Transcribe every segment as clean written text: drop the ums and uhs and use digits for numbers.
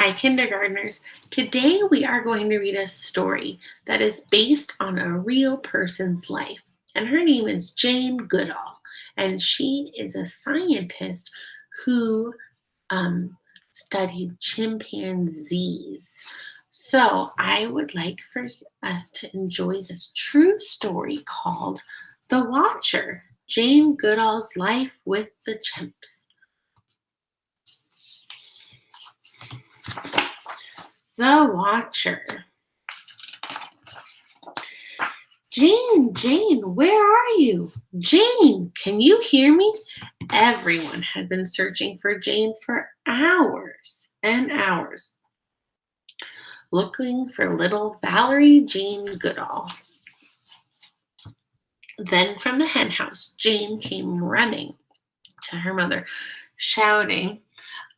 Hi, kindergartners. Today we are going to read a story that is based on a real person's life. And her name is Jane Goodall. And she is a scientist who um, studied chimpanzees. So I would like for us to enjoy this true story called The Watcher, Jane Goodall's Life with the Chimps. The Watcher. Jane, where are you? Jane, can you hear me? Everyone had been searching for Jane for hours and hours, looking for little Valerie Jane Goodall. Then from the hen house, Jane came running to her mother, shouting,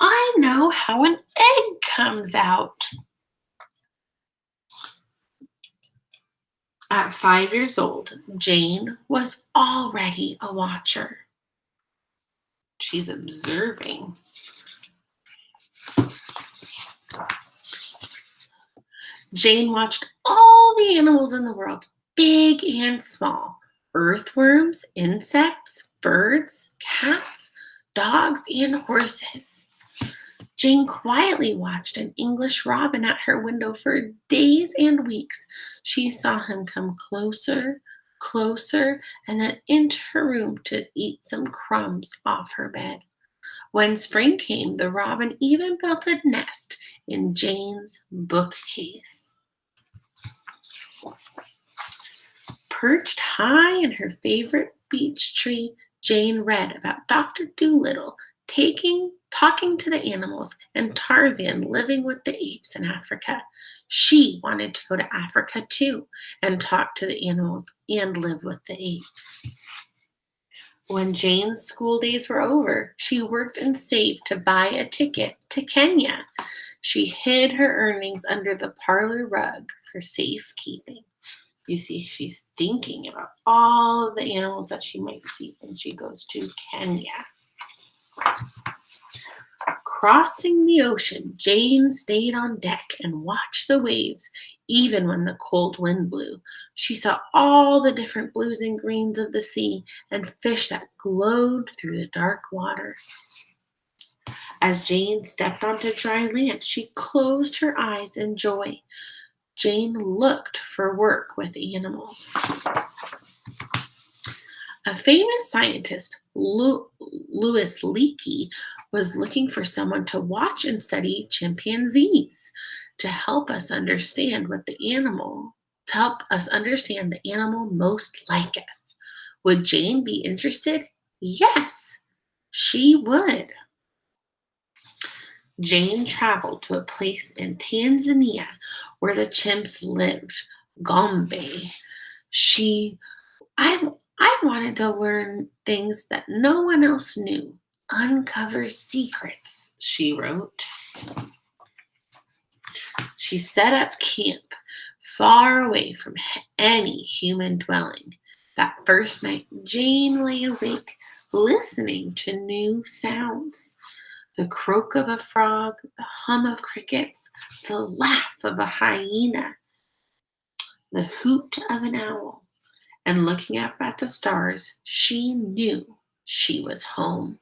I know how an egg comes out. At 5 years old, Jane was already a watcher. She's observing. Jane watched all the animals in the world, big and small, earthworms, insects, birds, cats, dogs, and horses. Jane quietly watched an English robin at her window for days and weeks. She saw him come closer, and then into her room to eat some crumbs off her bed. When spring came, the robin even built a nest in Jane's bookcase. Perched high in her favorite beech tree, Jane read about Dr. Dolittle talking to the animals, and Tarzan living with the apes in Africa. She wanted to go to Africa too and talk to the animals and live with the apes. When Jane's school days were over, she worked and saved to buy a ticket to Kenya. She hid her earnings under the parlor rug for safekeeping. You see, she's thinking about all of the animals that she might see when she goes to Kenya. Crossing the ocean, Jane stayed on deck and watched the waves, even when the cold wind blew. She saw all the different blues and greens of the sea and fish that glowed through the dark water. As Jane stepped onto dry land, she closed her eyes in joy. Jane looked for work with animals. A famous scientist, Louis Leakey, was looking for someone to watch and study chimpanzees to help us understand the animal most like us. Would Jane be interested? Yes, she would. Jane traveled to a place in Tanzania where the chimps lived, Gombe. I wanted to learn things that no one else knew, uncover secrets, she wrote. She set up camp far away from any human dwelling. That first night, Jane lay awake, listening to new sounds. The croak of a frog, the hum of crickets, the laugh of a hyena, the hoot of an owl. And looking up at the stars, she knew she was home.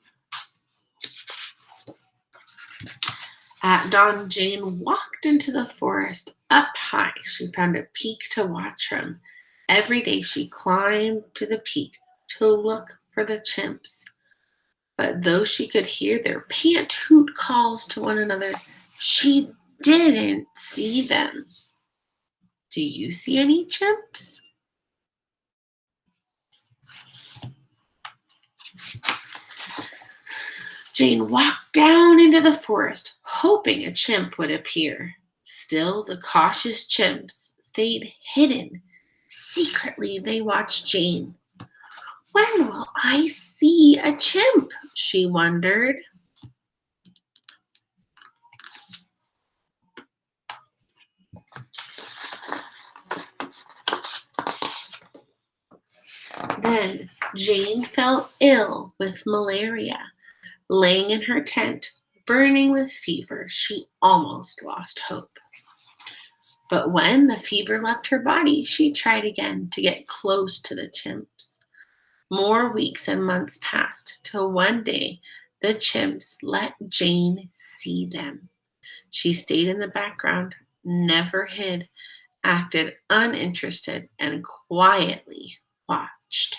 At dawn, Jane walked into the forest. Up high, she found a peak to watch from. Every day she climbed to the peak to look for the chimps. But though she could hear their pant-hoot calls to one another, she didn't see them. Do you see any chimps? Jane walked down into the forest, hoping a chimp would appear. Still, the cautious chimps stayed hidden. Secretly, they watched Jane. When will I see a chimp? She wondered. Then Jane fell ill with malaria. Laying in her tent, Burning with fever, she almost lost hope. But when the fever left her body, she tried again to get close to the chimps. More weeks and months passed till one day the chimps let Jane see them. She stayed in the background, never hid, acted uninterested, and quietly watched.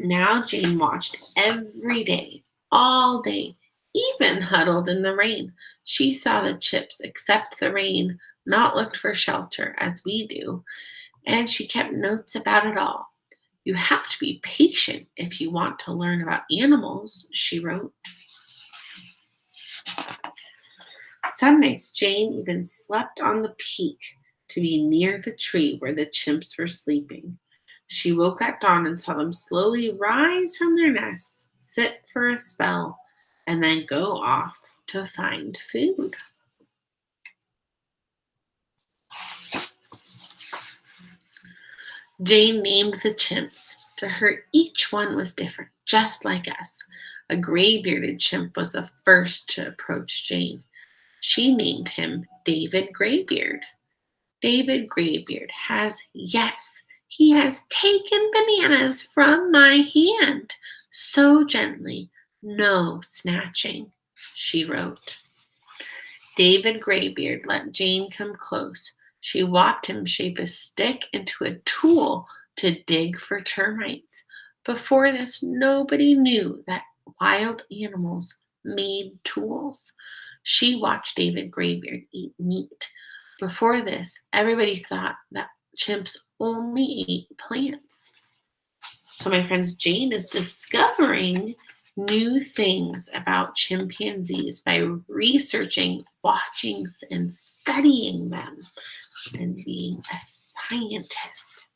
Now Jane watched every day, all day, even huddled in the rain. She saw the chips accept the rain, not looked for shelter as we do, and she kept notes about it all. You have to be patient if you want to learn about animals, she wrote. Some nights Jane even slept on the peak to be near the tree where the chimps were sleeping. She woke at dawn and saw them slowly rise from their nests, sit for a spell, and then go off to find food. Jane named the chimps. To her, each one was different, just like us. A gray-bearded chimp was the first to approach Jane. She named him David Graybeard. David Graybeard he has taken bananas from my hand so gently, no snatching, she wrote. David Graybeard let Jane come close. She watched him shape a stick into a tool to dig for termites. Before this, nobody knew that wild animals made tools. She watched David Graybeard eat meat. Before this, everybody thought that chimps only ate plants. So, my friends, Jane is discovering new things about chimpanzees by researching, watching, and studying them and being a scientist.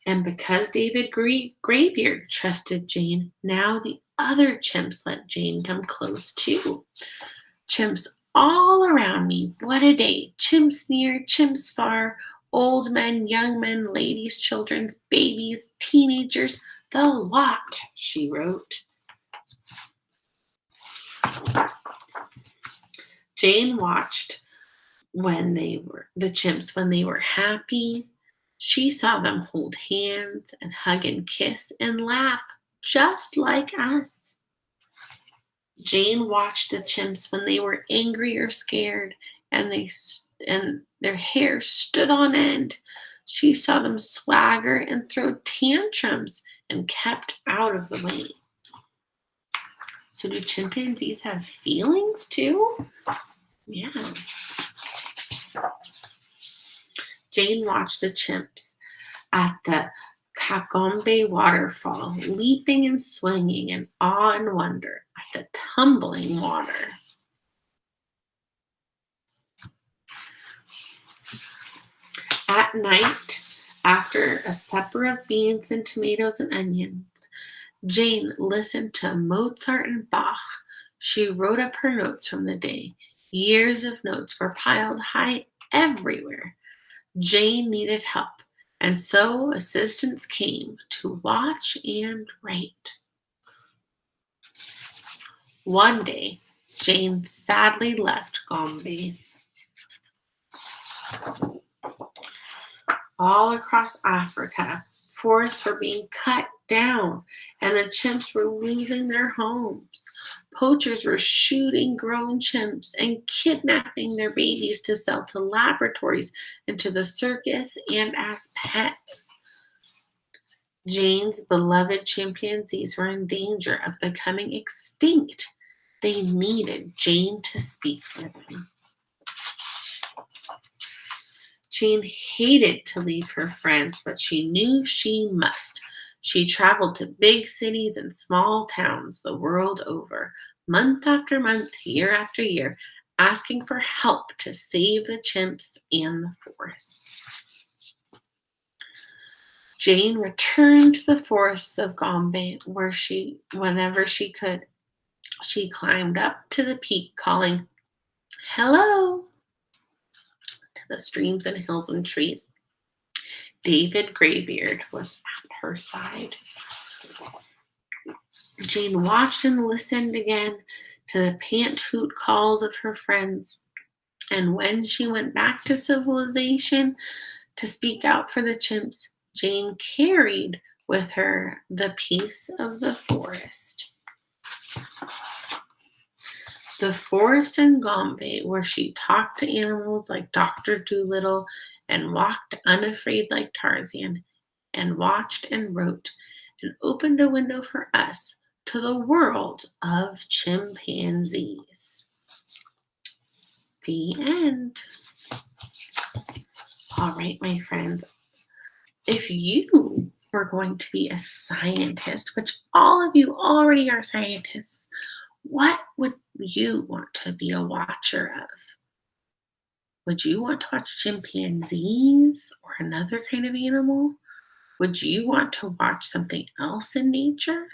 And because David Graybeard trusted Jane, now the other chimps let Jane come close too. Chimps all around me, what a day. Chimps near, chimps far, old men, young men, ladies, children, babies, teenagers, the lot, she wrote. Jane watched the chimps when they were happy. She saw them hold hands and hug and kiss and laugh just like us. Jane watched the chimps when they were angry or scared and their hair stood on end. She saw them swagger and throw tantrums and kept out of the way. So do chimpanzees have feelings too? Yeah. Jane watched the chimps at the Kagombe waterfall, leaping and swinging in awe and wonder at the tumbling water. At night, after a supper of beans and tomatoes and onions, Jane listened to Mozart and Bach. She wrote up her notes from the day. Years of notes were piled high everywhere. Jane needed help, and so assistants came to watch and write. One day, Jane sadly left Gombe. All across Africa, forests were being cut down, and the chimps were losing their homes. Poachers were shooting grown chimps and kidnapping their babies to sell to laboratories and to the circus and as pets. Jane's beloved chimpanzees were in danger of becoming extinct. They needed Jane to speak for them. Jane hated to leave her friends, but she knew she must. She traveled to big cities and small towns the world over, month after month, year after year, asking for help to save the chimps and the forests. Jane returned to the forests of Gombe whenever she could. She climbed up to the peak calling, "Hello," to the streams and hills and trees. David Graybeard was at her side. Jane watched and listened again to the pant-hoot calls of her friends. And when she went back to civilization to speak out for the chimps, Jane carried with her the peace of the forest. The forest in Gombe, where she talked to animals like Dr. Dolittle and walked unafraid like Tarzan, and watched and wrote, and opened a window for us to the world of chimpanzees. The end. All right, my friends, if you were going to be a scientist, which all of you already are scientists, what would you want to be a watcher of? Would you want to watch chimpanzees or another kind of animal? Would you want to watch something else in nature?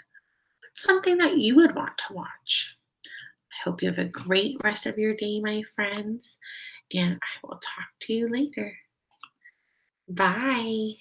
What's something that you would want to watch? I hope you have a great rest of your day, my friends, and I will talk to you later. Bye.